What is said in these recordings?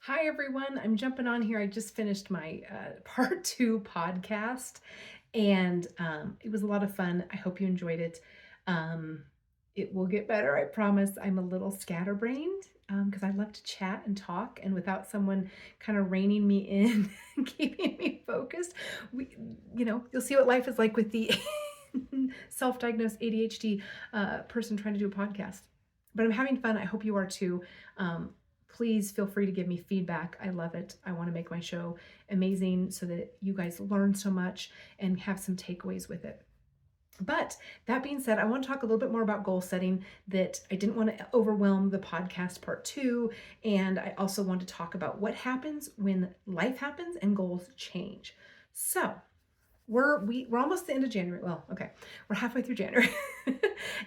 Hi, everyone. I'm jumping on here. I just finished my part two podcast, and it was a lot of fun. I hope you enjoyed it. Um, it will get better, I promise. I'm a little scatterbrained because I love to chat and talk, and without someone kind of reining me in and keeping me focused, you'll see what life is like with the self-diagnosed ADHD person trying to do a podcast. But I'm having fun. I hope you are too. Um, Please feel free to give me feedback. I love it. I want to make my show amazing so that you guys learn so much and have some takeaways with it. But that being said, I want to talk a little bit more about goal setting, that I didn't want to overwhelm the podcast part two. And I also want to talk about what happens when life happens and goals change. So we're almost the end of January. Well, okay, we're halfway through January.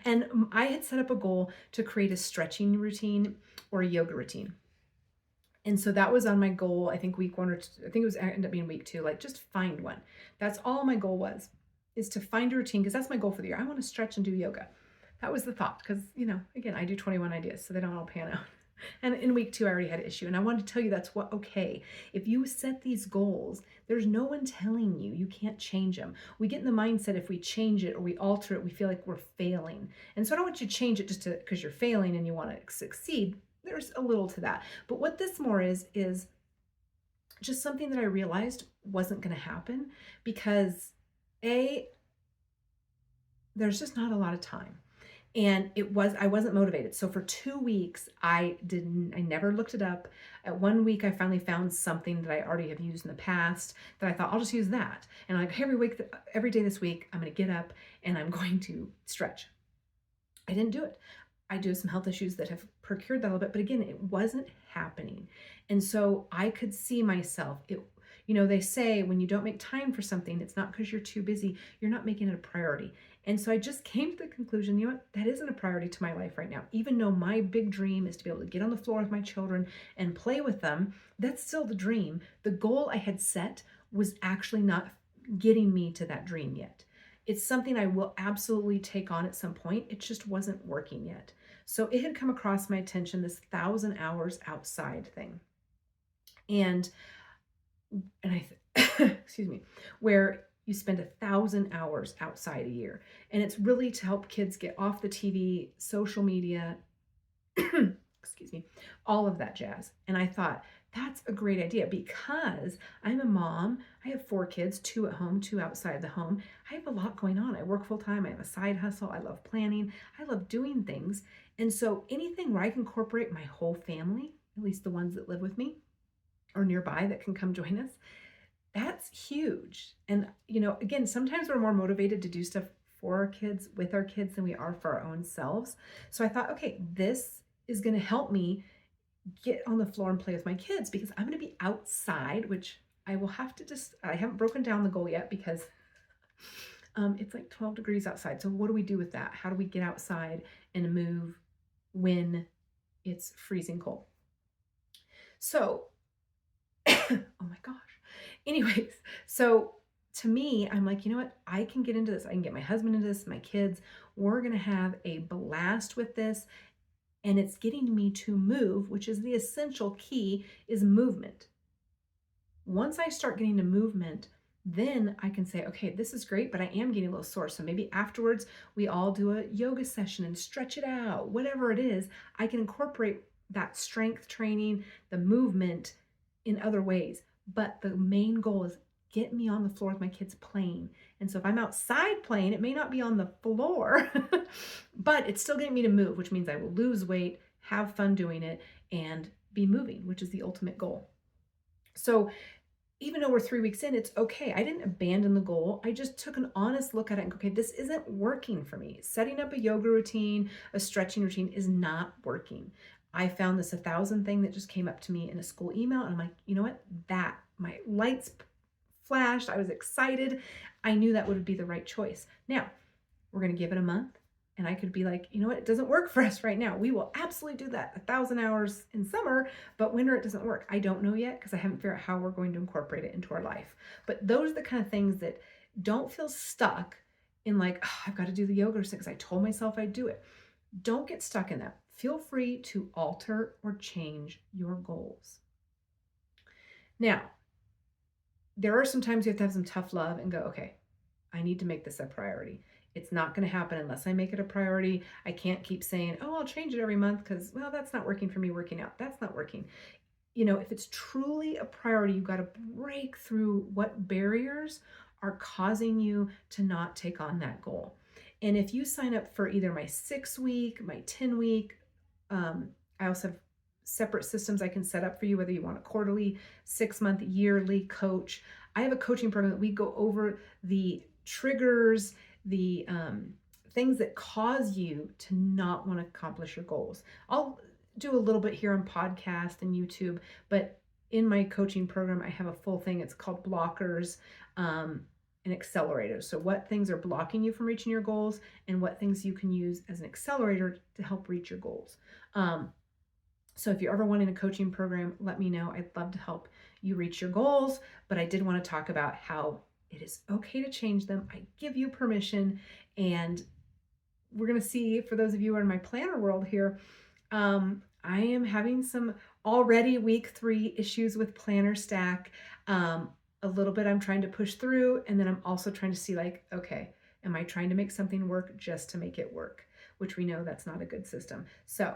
And I had set up a goal to create a stretching routine or a yoga routine. And so that was on my goal. I think week one or two, I think it was ended up being week two, like just find one. That's all my goal was, is to find a routine, because that's my goal for the year. I want to stretch and do yoga. That was the thought, because, again, I do 21 ideas, so they don't all pan out. And in week two, I already had an issue. And I wanted to tell you that's okay. If you set these goals, there's no one telling you you can't change them. We get in the mindset if we change it or we alter it, we feel like we're failing. And so I don't want you to change it just because you're failing and you want to succeed. There's a little to that. But what this more is just something that I realized wasn't going to happen because there's just not a lot of time. And I wasn't motivated. So for 2 weeks, I never looked it up. At 1 week, I finally found something that I already have used in the past that I thought I'll just use that. And like every day this week, I'm going to get up and I'm going to stretch. I didn't do it. I do have some health issues that have procured that a little bit, but again, it wasn't happening. And so I could see myself, they say when you don't make time for something, it's not because you're too busy, you're not making it a priority. And so I just came to the conclusion, that isn't a priority to my life right now. Even though my big dream is to be able to get on the floor with my children and play with them, that's still the dream. The goal I had set was actually not getting me to that dream yet. It's something I will absolutely take on at some point. It just wasn't working yet. So it had come across my attention, this 1,000 hours outside thing. And excuse me, where you spend 1,000 hours outside a year. And it's really to help kids get off the TV, social media, excuse me, all of that jazz. And I thought, that's a great idea because I'm a mom. I have 4 kids, 2 at home, 2 outside the home. I have a lot going on. I work full time. I have a side hustle. I love planning. I love doing things. And so anything where I can incorporate my whole family, at least the ones that live with me or nearby that can come join us, that's huge. And, again, sometimes we're more motivated to do stuff for our kids, with our kids, than we are for our own selves. So I thought, okay, this is going to help me get on the floor and play with my kids because I'm going to be outside, which I will have to I haven't broken down the goal yet because it's like 12 degrees outside. So what do we do with that? How do we get outside and move when it's freezing cold? So, oh my gosh. Anyways, so to me, I'm like, you know what? I can get into this. I can get my husband into this, my kids. We're going to have a blast with this. And it's getting me to move, which is the essential key, is movement. Once I start getting to movement, then I can say, okay, this is great, but I am getting a little sore. So maybe afterwards we all do a yoga session and stretch it out. Whatever it is, I can incorporate that strength training, the movement in other ways. But the main goal is get me on the floor with my kids playing. And so if I'm outside playing, it may not be on the floor, but it's still getting me to move, which means I will lose weight, have fun doing it, and be moving, which is the ultimate goal. So even though we're 3 weeks in, it's okay. I didn't abandon the goal. I just took an honest look at it and, okay, this isn't working for me. Setting up a yoga routine, a stretching routine is not working. I found this 1,000 thing that just came up to me in a school email. And I'm like, you know what? My lights flashed. I was excited. I knew that would be the right choice. Now, we're going to give it a month. And I could be like, you know what? It doesn't work for us right now. We will absolutely do that 1,000 hours in summer, but winter it doesn't work. I don't know yet because I haven't figured out how we're going to incorporate it into our life. But those are the kind of things that don't feel stuck in like, oh, I've got to do the yoga because I told myself I'd do it. Don't get stuck in that. Feel free to alter or change your goals. Now, there are some times you have to have some tough love and go, okay, I need to make this a priority. It's not going to happen unless I make it a priority. I can't keep saying, oh, I'll change it every month because, well, that's not working for me working out. That's not working. If it's truly a priority, you've got to break through what barriers are causing you to not take on that goal. And if you sign up for either my 6-week, my 10-week, I also have separate systems I can set up for you, whether you want a quarterly, 6-month, yearly coach. I have a coaching program that we go over the triggers, the things that cause you to not want to accomplish your goals. I'll do a little bit here on podcast and YouTube, but in my coaching program, I have a full thing. It's called blockers and accelerators. So what things are blocking you from reaching your goals and what things you can use as an accelerator to help reach your goals. So if you're ever wanting a coaching program, let me know. I'd love to help you reach your goals, but I did want to talk about how it is okay to change them. I give you permission, and we're going to see, for those of you who are in my planner world here, I am having some already week 3 issues with Planner Stack. A little bit I'm trying to push through, and then I'm also trying to see okay, am I trying to make something work just to make it work? Which we know that's not a good system. So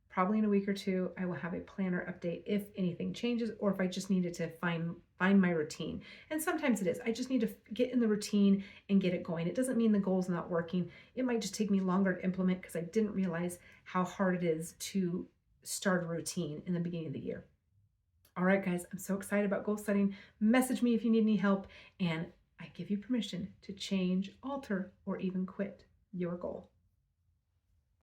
probably in a week or 2, I will have a planner update if anything changes, or if I just needed to find my routine. And sometimes it is. I just need to get in the routine and get it going. It doesn't mean the goal's not working. It might just take me longer to implement because I didn't realize how hard it is to start a routine in the beginning of the year. All right, guys, I'm so excited about goal setting. Message me if you need any help, and I give you permission to change, alter, or even quit your goal.